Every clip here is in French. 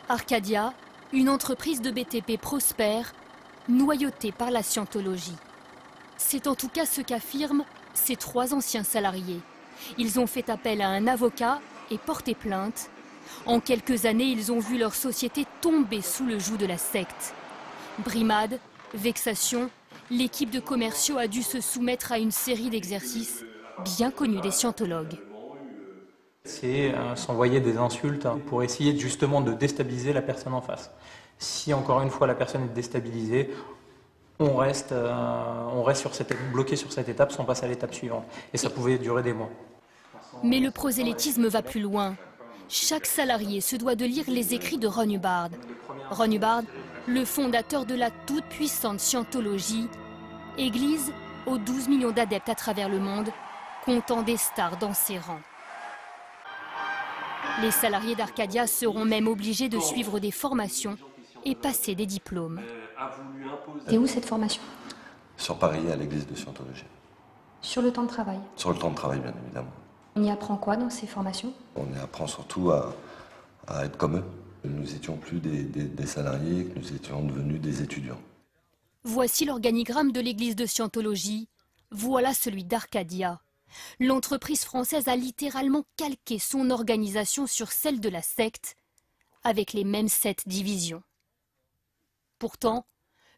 Arcadia, une entreprise de BTP prospère, noyautée par la scientologie. C'est en tout cas ce qu'affirment ces 3 anciens salariés. Ils ont fait appel à un avocat et porté plainte. En quelques années, ils ont vu leur société tomber sous le joug de la secte. Brimades, vexations, l'équipe de commerciaux a dû se soumettre à une série d'exercices bien connus des scientologues. C'est s'envoyer des insultes pour essayer justement de déstabiliser la personne en face. Si encore une fois la personne est déstabilisée, on reste bloqué sur cette étape sans passer à l'étape suivante. Et ça pouvait durer des mois. Mais le prosélytisme va plus loin. Chaque salarié se doit de lire les écrits de Ron Hubbard. Ron Hubbard, le fondateur de la toute-puissante scientologie, église aux 12 millions d'adeptes à travers le monde, comptant des stars dans ses rangs. Les salariés d'Arcadia seront même obligés de suivre des formations et passer des diplômes. Et où cette formation? Sur Paris, à l'église de Scientologie. Sur le temps de travail? Sur le temps de travail, bien évidemment. On y apprend quoi dans ces formations? On y apprend surtout à être comme eux. Nous n'étions plus des salariés, nous étions devenus des étudiants. Voici l'organigramme de l'église de Scientologie. Voilà celui d'Arcadia. L'entreprise française a littéralement calqué son organisation sur celle de la secte, avec les mêmes 7 divisions. Pourtant,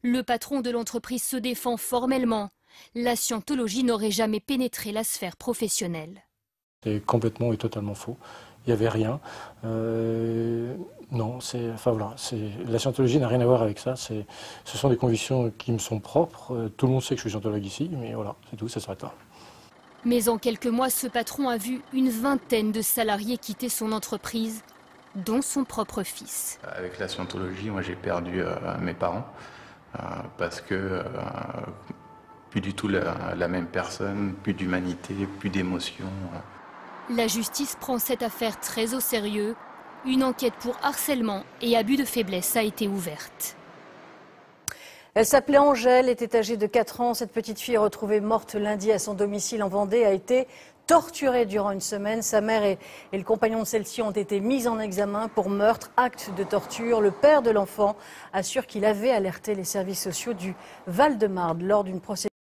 le patron de l'entreprise se défend formellement. La scientologie n'aurait jamais pénétré la sphère professionnelle. C'est complètement et totalement faux. Il n'y avait rien. Non, la scientologie n'a rien à voir avec ça. Ce sont des convictions qui me sont propres. Tout le monde sait que je suis scientologue ici, mais voilà, c'est tout, ça s'arrête là. Mais en quelques mois, ce patron a vu une vingtaine de salariés quitter son entreprise, dont son propre fils. Avec la scientologie, moi j'ai perdu mes parents, parce que plus du tout la même personne, plus d'humanité, plus d'émotion. La justice prend cette affaire très au sérieux. Une enquête pour harcèlement et abus de faiblesse a été ouverte. Elle s'appelait Angèle, était âgée de 4 ans. Cette petite fille retrouvée morte lundi à son domicile en Vendée a été torturée durant une semaine. Sa mère et le compagnon de celle-ci ont été mis en examen pour meurtre, acte de torture. Le père de l'enfant assure qu'il avait alerté les services sociaux du Val-de-Marne lors d'une procédure.